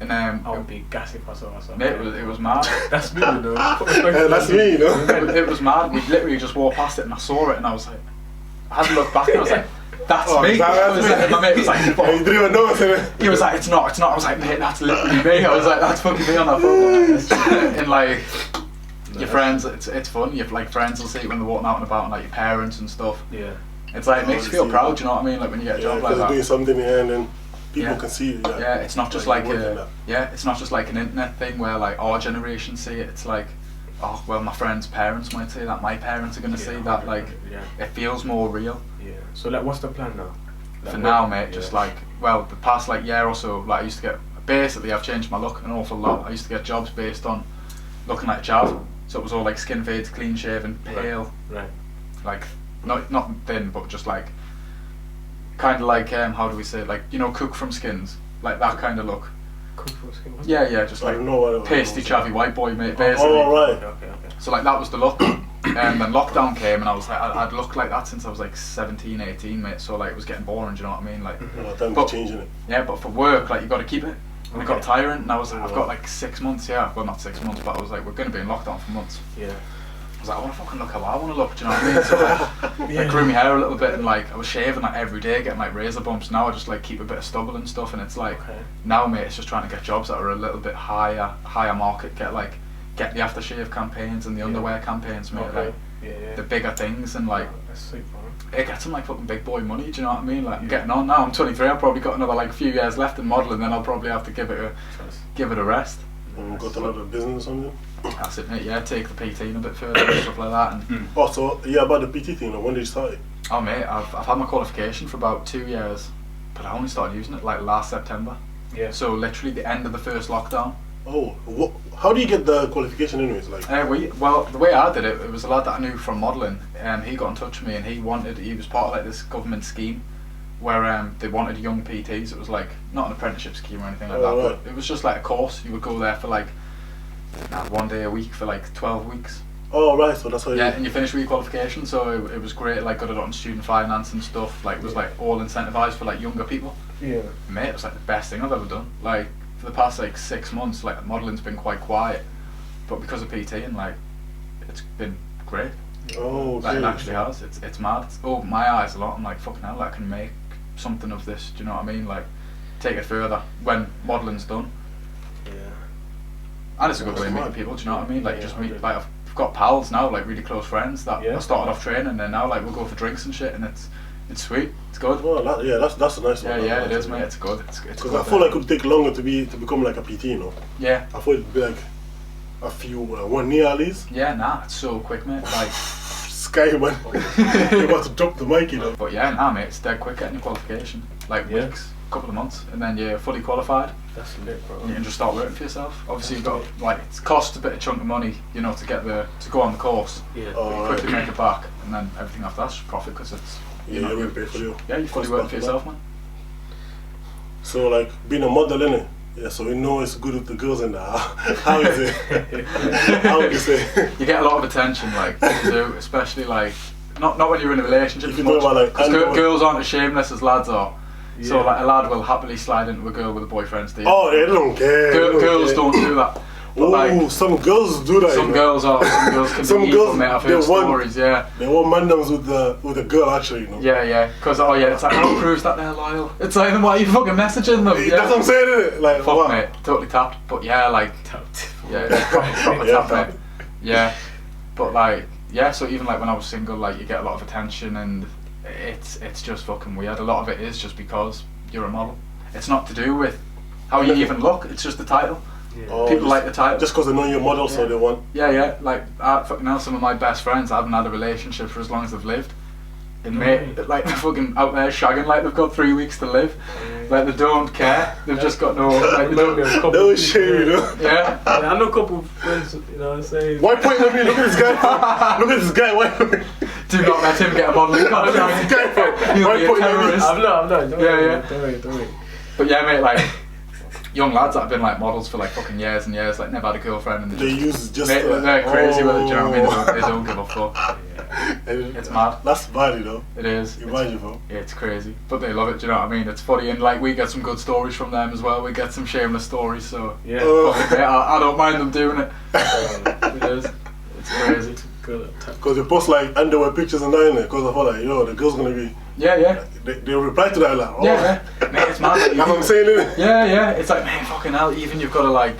And I would be gassed if I saw myself. It was mad. That's me, though. That's me, you know. It was mad. We literally just walked past it, and I saw it, and I was like, I had to look back, and I was like, "That's me." That's my mate was like, "You didn't even know it." He was like, "It's not." I was like, "Mate, that's literally me." I was like, "That's fucking me on that photo." And like, your friends, it's fun. Your like friends will see it when they're walking out and about, and like your parents and stuff. Yeah. It's like it makes you feel proud. You know what I mean? Like when you get a job like that. Doing something here and then. People can see it. Yeah, it's not just like it's not just like an internet thing where like our generation see it. It's like, oh well, my friend's parents might see that. My parents are gonna see that. Like, it feels more real. Yeah. So like, what's the plan now? For now, mate, just like, well, the past like year or so, like I used to get. Basically, I've changed my look an awful lot. I used to get jobs based on looking like Jav, so it was all like skin fades, clean shaven, pale, right, like not thin, but just like kind of like how do we say it? Like, you know, cook from skins, like that kind of look. Cook from skin. Yeah, just like pasty chavvy white boy, mate, basically. Oh, right. Okay. So like that was the look. And then lockdown came, and I was like, I'd looked like that since I was like 17, 18, mate. So like it was getting boring. Do you know what I mean? Like, Time was changing it. yeah, but for work, like you got to keep it. And it got tiring, and I was like, I've got like 6 months. Yeah, well not 6 months, but I was like, we're going to be in lockdown for months. Yeah. I was like, I want to fucking look how I want to look. Do you know what I mean? So like, I grew my hair a little bit, and like I was shaving like every day, getting like razor bumps. Now I just like keep a bit of stubble and stuff, and it's like now, mate, it's just trying to get jobs that are a little bit higher market. Get the aftershave campaigns and the underwear campaigns, mate. Like the bigger things, and like that's sweet, man. it gets some like fucking big boy money. Do you know what I mean? Like I'm getting on now. I'm 23. I've probably got another like few years left in modelling. Then I'll probably have to give it a rest. Got another business or something? That's it, mate. Yeah, take the PT in a bit further and stuff like that. And Oh, so yeah, about the PT thing. When did you start it? oh, mate, I've had my qualification for about 2 years, but I only started using it like last September. Yeah. So literally the end of the first lockdown. Oh, how do you get the qualification anyways? Like, Well, the way I did it, it was a lad that I knew from modelling. He got in touch with me, and he was part of like this government scheme where they wanted young PTs. It was like not an apprenticeship scheme or anything like that, right. but it was just like a course. You would go there for like 1 day a week for like 12 weeks. oh right, so that's how Yeah, and you finish with your qualification, so it was great. Like got it on student finance and stuff. Like it was like all incentivized for like younger people. Yeah. Mate, it was like the best thing I've ever done. Like for the past like 6 months, like modelling's been quite quiet, but because of PT and like it's been great. Oh, okay. Like it actually has. It's mad. It's opened my eyes a lot. I'm like, fucking hell, I can make something of this. Do you know what I mean? Like take it further when modelling's done. Yeah. And it's a good way of meeting people. Do you know what I mean? Like you just meet. Like I've got pals now, like really close friends that I started off training, and then now like we'll go for drinks and shit, and it's sweet. It's good. Well, that's a nice one. Yeah, it is, mate. It's good. It's Because good. I feel like it would take longer to become like a PT, you know. Yeah. I thought it'd be like a few 1 year at least. Yeah, nah, it's so quick, mate. Like Sky man, you're about to drop the mic, you know. But yeah, nah, mate, it's dead quick getting your qualification. Like weeks, couple of months, and then you're fully qualified. That's lit, bro. And you can just start working for yourself. Obviously, you've got like it costs a bit of chunk of money, you know, to go on the course. Yeah. But you quickly make it back, and then everything after that's just profit because it's Yeah, you're gonna pay for you. Yeah, you're fully working for yourself, man. So like being a model, innit? Yeah, so we know it's good with the girls in there. How is it? How would you say? You get a lot of attention, like you do, especially like not when you're in a relationship. If you know about like girls aren't as shameless as lads are. Yeah. So like a lad will happily slide into a girl with a boyfriend. Steve. Oh, they don't care. Girls don't do that. But Oh, like, some girls do that. some you know? girls can Some be evil, girls, mate. I've they heard want- stories, yeah. They want mandoms with the girl actually, you know. Yeah, because it's like, oh, proves that they're loyal. It's like, then why are you fucking messaging them? Yeah. That's what I'm saying, innit? Like, Fuck, what? mate, totally tapped. But yeah, like, yeah, it's proper Yeah, tapped, mate. Yeah, but like, yeah. So even like when I was single, like you get a lot of attention, and it's just fucking weird. A lot of it is just because you're a model. It's not to do with how you even look. It's just the title. Yeah. Oh, People like the title. Just because they know you're a model, so they want. Yeah. Like fucking hell, some of my best friends haven't had a relationship for as long as they've lived. And mate, like they're fucking out there shagging like they've got 3 weeks to live. Like they don't care. They've just got no. Like, they don't, No shame, you know. yeah. I know a couple of friends, you know what I'm saying? Why point at me? Look at this guy. Look at this guy. Why? Do not let him get a modelling contract. He'll Why be a point at me? terrorist. I'm not. Don't Yeah. Don't worry. But yeah, mate, like young lads that have been like models for like fucking years and years, like never had a girlfriend, and They use just. mate, they're crazy with it. Do you know what I mean? They don't give a fuck. It's mad. That's bad, you know. It is. Imagine, bro. Yeah, it's crazy, but they love it. Do you know what I mean? It's funny, and like we get some good stories from them as well. We get some shameless stories, so Yeah. fucking, yeah, I don't mind them doing it. It is. It's crazy. Because they post like underwear pictures and that, innit? Because I thought like, yo, the girl's gonna be. Yeah. They reply to that like, oh. Yeah. Mate, it's mad. Like, That's what I'm saying, innit? Yeah. It's like, man, fucking hell. Even you've got to like.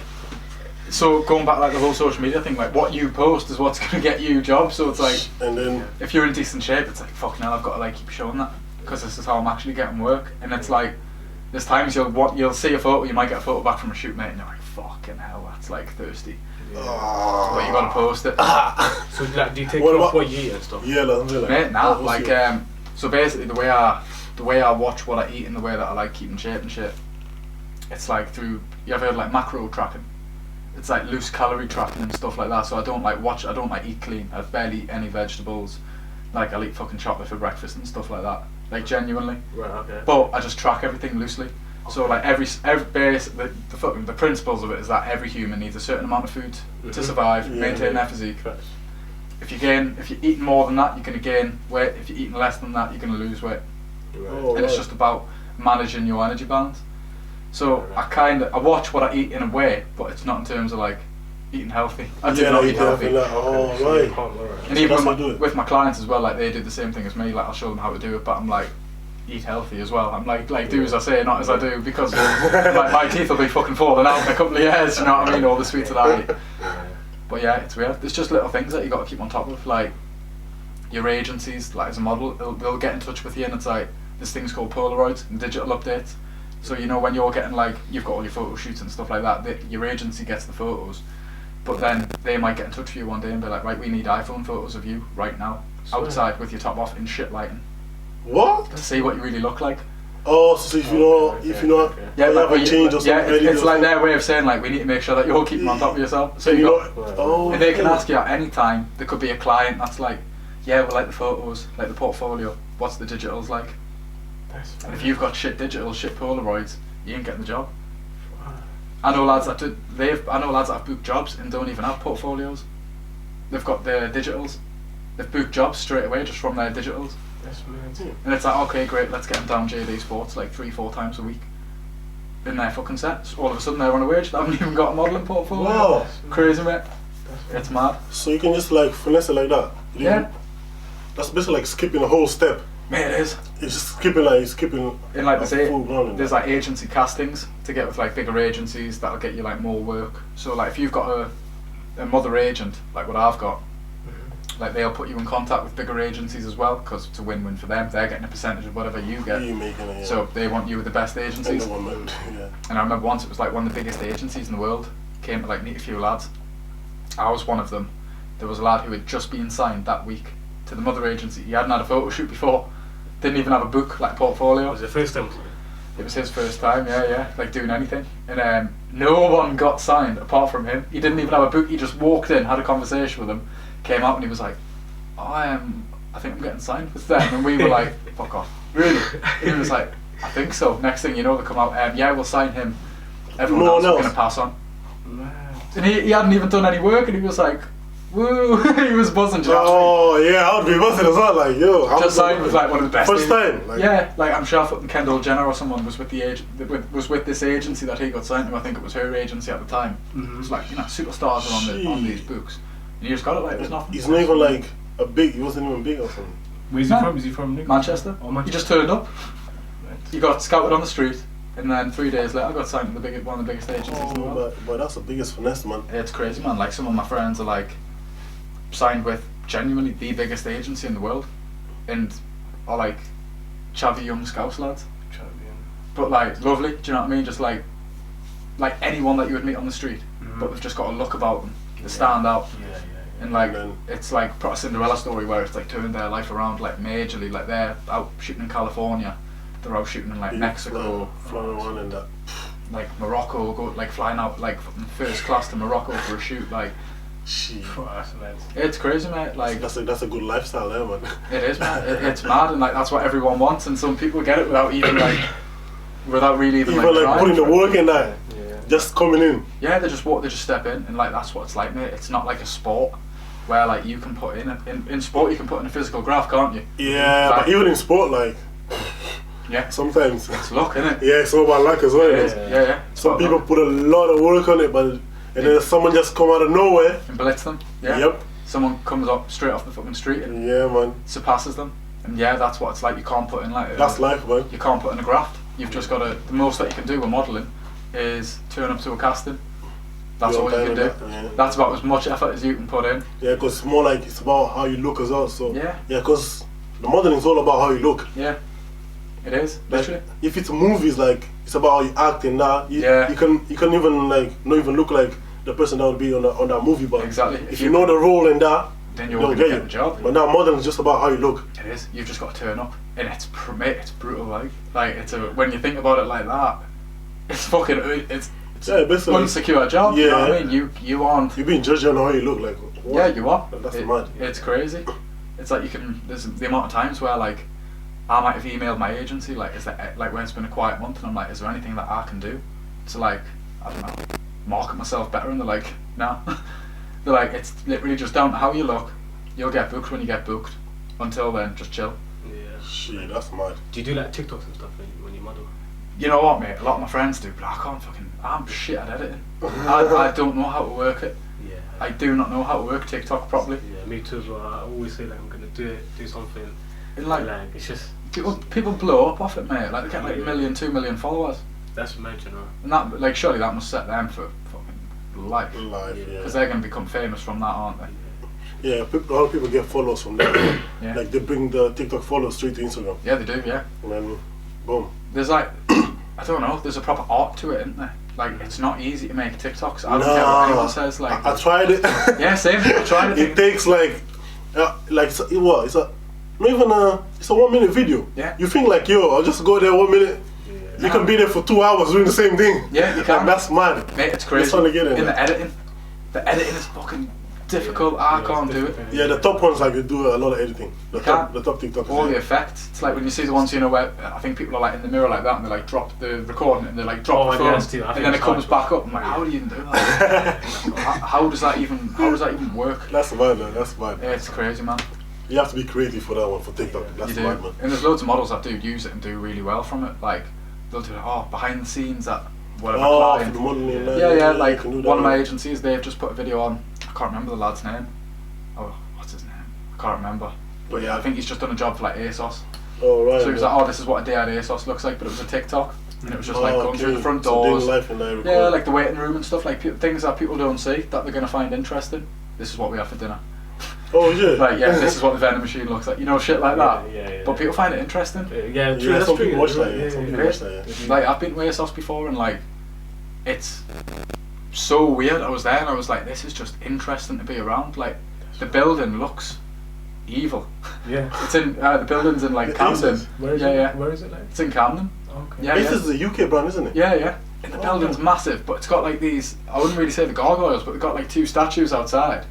So going back like the whole social media thing, like what you post is what's gonna get you jobs. So it's like, And then. if you're in decent shape, it's like fucking hell. I've got to like keep showing that because this is how I'm actually getting work. And it's like, there's times you'll see a photo, you might get a photo back from a shoot, mate, and you're like, fucking hell, that's like thirsty. Oh. But you gotta post it. So like, do you take What off about- what you eat and stuff? Yeah, like, Mate, nah, what's like your- so basically the way I watch what I eat and the way that I like keeping shape and shit, it's like through, you ever heard like macro tracking? It's like loose calorie tracking and stuff like that. So I don't like eat clean. I barely eat any vegetables. Like I'll eat fucking chocolate for breakfast and stuff like that. Like genuinely. Right. Okay. But I just track everything loosely. So like every base, the principles of it is that every human needs a certain amount of food to survive, maintain their physique. If you're eating more than that, you're gonna gain weight. If you're eating less than that, you're gonna lose weight. Oh, And it's just about managing your energy balance. So I watch what I eat in a way, but it's not in terms of like eating healthy. I do not eat healthy. And even with my clients as well, like they do the same thing as me. Like I'll show them how to do it, but I'm like, eat healthy as well. I'm like do as I say, not as I do, because like my teeth will be fucking falling out in a couple of years. You know what I mean? All the sweets that I eat. But yeah, it's weird. There's just little things that you got to keep on top of, like your agencies, like as a model, they'll get in touch with you, and it's like there's things called Polaroids and digital updates. So you know when you're getting like you've got all your photo shoots and stuff like that, your agency gets the photos, but then they might get in touch with you one day and be like, right, we need iPhone photos of you right now, outside with your top off in shit lighting. What? To see what you really look like. Oh, so if you know, yeah, you have a change or something. Yeah, it's like their way of saying like we need to make sure that you're keeping on top of yourself. So and they can ask you at any time. There could be a client that's like, yeah, we like the photos, like the portfolio. What's the digitals like? And if you've got shit digitals, shit Polaroids, you ain't getting the job. I know lads that have booked jobs and don't even have portfolios. They've got their digitals. They've booked jobs straight away just from their digitals. And it's like, okay, great, let's get them down JD Sports like 3-4 times a week in their fucking sets. All of a sudden they're on a wage, they haven't even got a modelling portfolio. Wow. Crazy, mate. It's mad. So you can just like finesse it like that? Yeah. That's basically like skipping a whole step. Mate, it is. It's just skipping in like there's like agency castings to get with like bigger agencies that'll get you like more work. So like if you've got a mother agent like what I've got, like they'll put you in contact with bigger agencies as well, because it's a win-win for them. They're getting a percentage of whatever you get. So they want you with the best agencies. And I remember once it was like one of the biggest agencies in the world came to like meet a few lads. I was one of them. There was a lad who had just been signed that week to the mother agency. He hadn't had a photo shoot before. Didn't even have a book, like portfolio. Was it first time? It was his first time, yeah, like doing anything. And no one got signed apart from him. He didn't even have a book. He just walked in, had a conversation with them, came out and he was like, I think I'm getting signed with them. And we were like, fuck off. Really? He was like, I think so. Next thing you know, they come out, yeah, we'll sign him. Everyone else is going to pass on. And he hadn't even done any work, and he was like, woo. He was buzzing. Oh yeah, I would be buzzing as well. Like yo, just signed with like one of the best. First time. Like, yeah, like I'm sure fucking Kendall Jenner or someone was with this agency that he got signed to. I think it was her agency at the time. It's like, you know, superstars are on these books, and you just got it like there's nothing. He's not even like a big. He wasn't even big or something. Where's he from? Is he from Manchester? Oh, Manchester. He just turned up. He got scouted on the street. And then 3 days later, I got signed to one of the biggest agencies in the world. But that's the biggest finesse, man. It's crazy, man. Like some of my friends are like signed with genuinely the biggest agency in the world, and are like chavvy young Scouse lads. But like lovely, do you know what I mean? Just like anyone that you would meet on the street, but they've just got a look about them. They stand out. And like it's like a Cinderella story where it's like turned their life around like majorly. Like they're out shooting in California. They're out shooting in like Mexico, flying around in that, like Morocco, flying out like first class to Morocco for a shoot. Like, it's crazy, mate. Like that's a good lifestyle there, man. It is, man. It's mad, and like that's what everyone wants, and some people get it without even without really even like putting the work in there. Just coming in. Yeah, they just step in, and like that's what it's like, mate. It's not like a sport where like you can put in sport you can put in a physical graph, can't you? Yeah, like, but even in sport, like. Yeah. Sometimes. It's luck, isn't it? Yeah, it's all about luck as well. Yeah. Some people put a lot of work on it, but then someone just come out of nowhere and blitz them. Yeah. Yep. Someone comes up straight off the fucking street and man, surpasses them. And yeah, that's what it's like. You can't put in like that's life, man. You can't put in a graft. You've just got to. The most that you can do with modelling is turn up to a casting. That's all you can do. That's about as much effort as you can put in. Yeah, because it's more like it's about how you look as well. So yeah, because the modelling is all about how you look. Yeah. It is, literally. Like, if it's movies, like it's about how you act in that. You can even like not even look like the person that would be on that movie. But exactly, if you know the role in that, then you're going to get the job. But now modelling is just about how you look. It is. You've just got to turn up, and it's brutal. Like it's when you think about it like that, it's fucking it's basically unsecure job. Yeah. You know what I mean? You aren't. You're being judged on how you look. Like what? Yeah, you are. That's mad. It's crazy. it's like you can. There's the amount of times where like I might have emailed my agency like, is that like when it's been a quiet month, and I'm like, is there anything that I can do to like, I don't know, market myself better? And they're like, no. They're like, it's literally just down to how you look. You'll get booked when you get booked. Until then, just chill. Yeah. Shit, that's mad. Do you do like TikToks and stuff when you model? You know what, mate? A lot of my friends do, but I can't fucking. I'm shit at editing. I don't know how to work it. Yeah. I do not know how to work TikTok properly. Yeah, me too as well. I always say like I'm gonna do something. And like it's just people blow up off it, mate. Like they get like 1 million, 2 million followers. that's mad, you know. And that, like, surely that must set them for fucking life. Life, yeah. Because they're gonna become famous from that, aren't they? Yeah, a lot of people get followers from that. Yeah. Like they bring the TikTok followers straight to Instagram. Yeah, they do. Yeah. And then, boom. There's like, I don't know. There's a proper art to it, isn't there? Like, it's not easy to make TikToks. I don't care what anyone says. Like, I tried it. Yeah, same. I tried it. It takes like what? It's not even it's a 1 minute video. Yeah. You think like, yo, I'll just go there 1 minute. Yeah. You can be there for 2 hours doing the same thing. Yeah, you can. That's mad. Mate, it's crazy. It's fun to get in the editing. The editing is fucking difficult. I can't do it. Yeah, the top ones like they do a lot of editing. The top TikTokers. All the effects. It's like when you see the ones, you know, where I think people are like in the mirror like that, and they like drop the recording and they like drop the phone, and then it comes back up. I'm like, how do you even do that? how does that even work? That's mad, man. That's mad. Yeah, it's crazy, man. You have to be creative for that one, for TikTok. That's You do. mad, man. And there's loads of models that do use it and do really well from it. Like they'll do behind the scenes at whatever client. For the modeling. Yeah, like you can do that, one of my man. agencies, they've just put a video on. I can't remember the lad's name. Oh, what's his name? I can't remember. But yeah, I think he's just done a job for like ASOS. Oh, right. So he was like, oh, this is what a day at ASOS looks like, but it was a TikTok. And it was just like going through the front So doors. life in there, Yeah, like the waiting room and stuff, like things that people don't see that they're going to find interesting. This is what we have for dinner. Oh, yeah. Like, yeah, this is what the vending machine looks like. You know, shit like that. Yeah. But people find it interesting. Yeah, true. Yeah, That's some true. people watch that. Yeah, Some yeah, people yeah. watch that, yeah. Like, I've been to ASOS before and like, it's so weird. I was there and I was like, this is just interesting to be around. Like, the building looks evil. Yeah. It's in, the building's in like The Camden. Aces. Where is Yeah, it? yeah. Where is it like? It's in Camden. Okay. Yeah, This yeah. is a UK brand, isn't it? Yeah, yeah. And the Oh, building's okay. massive, but it's got like these, I wouldn't really say the gargoyles, but they've got like 2 statues outside.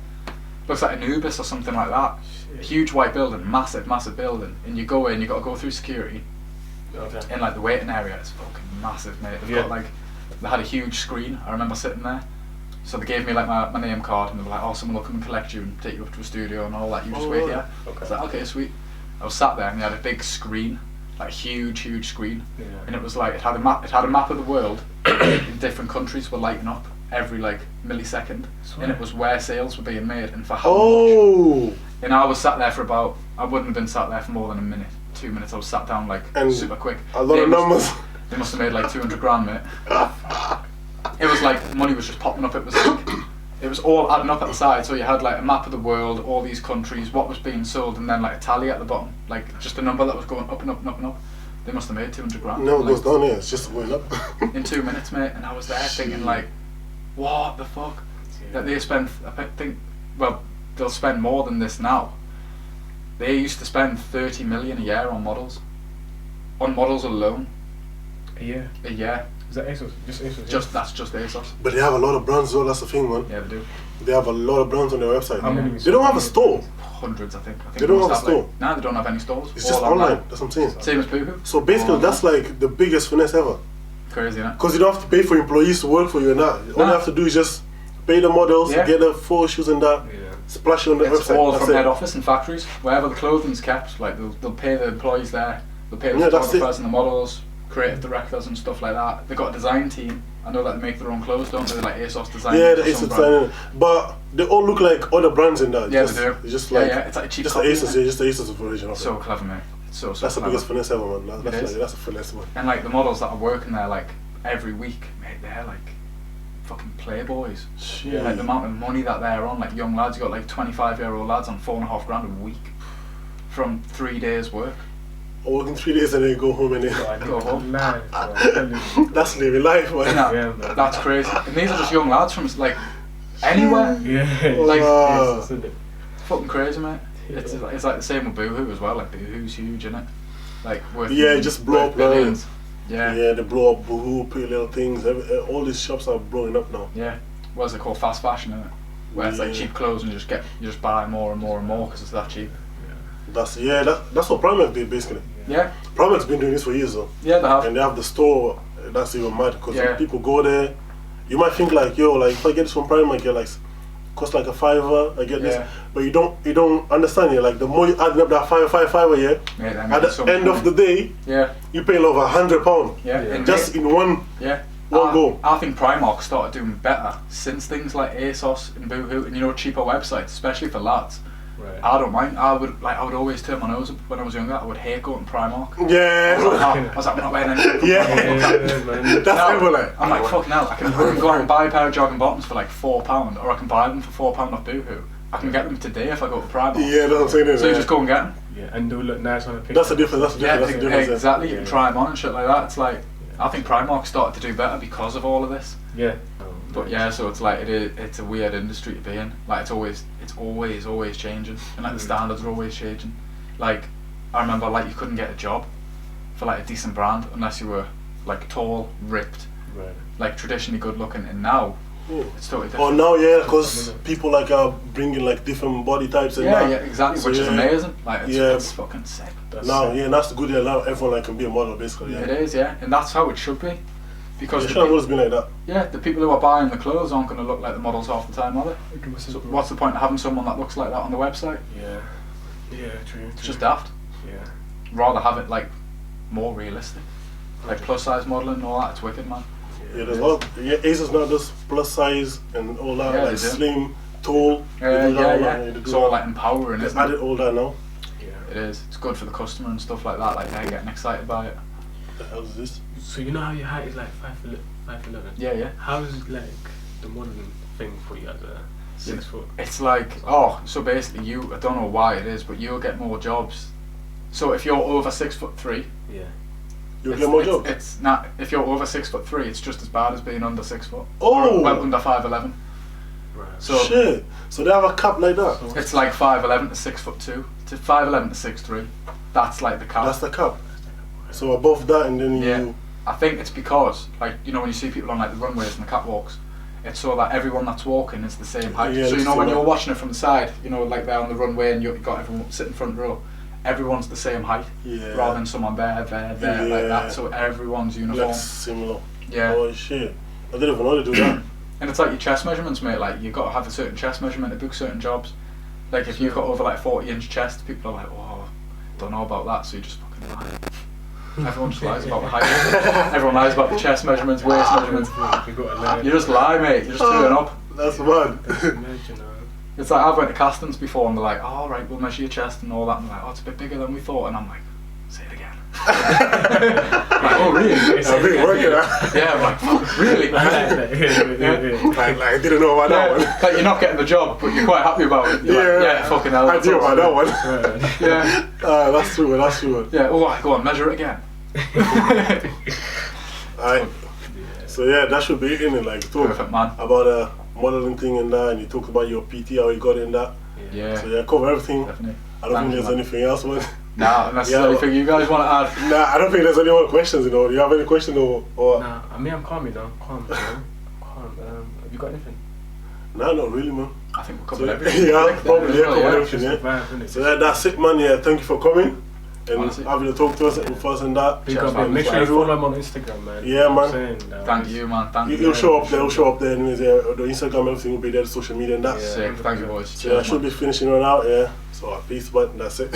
Looks like Anubis or something like that. A huge white building, massive building. And you go in, you got to go through security. Okay. In like the waiting area, it's fucking massive, mate. They've Yeah. got like, they had a huge screen, I remember sitting there. So they gave me like my name card and they were like, oh, someone will come and collect you and take you up to a studio and all that. You just wait here. Okay. I was like, okay, sweet. I was sat there and they had a big screen, like a huge screen. Yeah. And it was like, it had a map of the world in different countries were lighting up every like millisecond. Swear. And it was where sales were being made and for how much. Oh! And I was sat there for about, I wouldn't have been sat there for more than a minute, 2 minutes. I was sat down like And super quick. A lot They of must- numbers. They must have made like 200 grand, mate. It was like, money was just popping up. It was like, it was all adding up at the side. So you had like a map of the world, all these countries, what was being sold, and then like a tally at the bottom. Like just a number that was going up and up and up and up. They must have made 200 grand. No, it like, goes down here. It's just going up. in 2 minutes, mate. And I was there thinking like, what the fuck? That they spend, I think, well, they'll spend more than this now. They used to spend 30 million a year on models. On models alone. Yeah. A year. Is that ASOS? Just ASOS? Just that's just ASOS. But they have a lot of brands though, that's the thing, man. Yeah, they do. They have a lot of brands on their website. How many? They don't have a store. Hundreds, I think. They don't most have a store? Like, no, they don't have any stores. It's All just online. That's what I'm saying. Same as Boohoo. So basically, that's like the biggest finesse ever. Crazy, innit? Because you don't have to pay for employees to work for you and that. All Nah. you have to do is just pay the models, Yeah. get the photo shoots and that, Yeah. splash it on the It's website. all That's from it. head office and factories. Wherever the clothing's kept, like they'll pay the employees there. They'll pay the Yeah, that's photographers and the models, creative directors and stuff like that. They've got a design team. I know that they make their own clothes, don't they? They're like ASOS design. Yeah, the or some ASOS brand. design. But they all look like other brands in that. Yeah, just, they do. It's just Yeah, like, yeah, it's like a cheap just the copy, ASOS, isn't yeah, just the ASOS version of So it. clever, mate. So That's the clever. biggest finesse ever, man. It is. That's a finesse, man. And like the models that are working there, like every week, mate, they're like fucking playboys. Shit. Like the amount of money that they're on, like young lads, you got like 25-year-old lads on 4.5 grand a week from 3 days work. Working 3 days and then go home and then. Go home. Mad, bro, I'm telling you. That's living life, man. Isn't that- Yeah, man. That's crazy. And these are just young lads from like anywhere. Yeah. Like, Wow. Yes, isn't it? Fucking crazy, mate. Yeah. It's like the same with Boohoo as well. Like Boohoo's huge, innit? Like worth Yeah, it just blow worth up, billions. Yeah. Yeah, they blow up Boohoo, Pretty Little Things. All these shops are blowing up now. Yeah. What's it called? Fast fashion, innit? Where it's like Yeah. cheap clothes and you just buy more and more and more because it's that cheap. That's what Primark did basically. Yeah. Primark's been doing this for years though. Yeah, they have. And they have the store. That's even mad because Yeah. people go there. You might think like, yo, like if I get this from Primark, you're like, cost like a $5. I get this, but you don't understand it. Like the more you add up that $5, yeah. Mate, at the end of the day, you pay over £100. Yeah. Just in one. Yeah. One go. I think Primark started doing better since things like ASOS and Boohoo and cheaper websites, especially for lads. Right. I don't mind. I would always turn my nose up when I was younger. I would hate going to Primark. Yeah. I was like, I'm not wearing anything. Yeah. That's ever like. I'm like, fuck now. I can go out and buy a pair of jogging bottoms for like £4, or I can buy them for £4 off Boohoo. I can get them today if I go to Primark. Yeah, that's what I'm saying. So you just go and get them. Yeah, and they'll look nice on the picture. That's the difference. That's the difference. Exactly. You can try them on and shit like that. It's like, I think Primark started to do better because of all of this. Yeah. But yeah, so it's like it's a weird industry to be in. Like it's always changing, and like the standards are always changing. Like I remember, like you couldn't get a job for like a decent brand unless you were like tall, ripped, like traditionally good looking. And now it's totally different. Oh, now because people like are bringing like different body types and yeah, exactly, so, which is amazing. Like it's fucking sick. That's the good. Yeah, now everyone like can be a model basically. Yeah. It is, and that's how it should be. Because it should always be like that. Yeah, the people who are buying the clothes aren't going to look like the models half the time, are they? So what's the point of having someone that looks like that on the website? Yeah, true. It's just daft. Yeah. Rather have it like more realistic, like plus size modelling and all that. It's wicked, man. Yeah, there's a lot. ASOS now does plus size and all that, like slim, tall. Yeah. It's all like empowering, isn't it? Added all that now. Yeah, it is. It's good for the customer and stuff like that. Like they're getting excited by it. What the hell is this? So you know how your height is like 5'11"? Yeah. How's like the modelling thing for you as a 6 foot? It's like so basically I don't know why it is, but you'll get more jobs. So if you're over 6'3", you'll get more jobs. It's not. If you're over 6'3", it's just as bad as being under 6 foot. Oh, or, well, under 5'11". Right. So shit. So they have a cap like that. So it's like 5'11" to 6'2", to 5'11" to 6'3". That's like the cap. That's the cap. So above that, and then you. I think it's because, like, when you see people on like the runways and the catwalks, it's so that everyone that's walking is the same height. Yeah, so when you're watching it from the side, like they're on the runway and you've got everyone sitting front row, everyone's the same height, rather than someone there, like that. So everyone's uniform. That's similar. Yeah. Oh shit! I didn't even know to do that. And it's like your chest measurements, mate. Like you've got to have a certain chest measurement to book certain jobs. Like if you've got over like 40-inch chest, people are like, oh, don't know about that. So you just fucking lie. Everyone just lies about the height. Everyone lies about the chest measurements, waist measurements. You just lie, mate. You just turn up. That's mad. It's like I've went to castings before and they're like, oh right, we'll measure your chest and all that. And they're like, oh, it's a bit bigger than we thought. And I'm like, say it again. Like, oh really? I've been working out. Yeah, I'm like, fuck, really? Like I didn't know about that one. Like you're not getting the job, but you're quite happy about it. You're like, yeah, fucking hell. I do about that one. Yeah. That's true. Yeah. Oh, right, go on, measure it again. Alright. So yeah, that should be it, innit? Like talk perfect, man. About a modeling thing and that, and you talked about your PT, how you got in that. Yeah. So yeah, cover everything. Definitely. I don't think there's anything else, man. Nah, unless there's anything you guys want to add. Nah, I don't think there's any more questions, Do you have any questions or? Nah, I mean I'm calm, calm. Calm. Have you got anything? Nah, not really, man. I think we'll cover everything. Probably cover everything, yeah. So yeah, that's it, man. Yeah, thank you for coming and having a talk to us with us and that. Make sure you follow him on Instagram, man. Yeah, man. Thank you, man. Thank you. He'll show up there. He'll show up there. Anyways, yeah. The Instagram, everything will be there. The social media and that. Sick. Thank you, boys. So yeah, I should be finishing right out. Yeah. So peace, but that's it.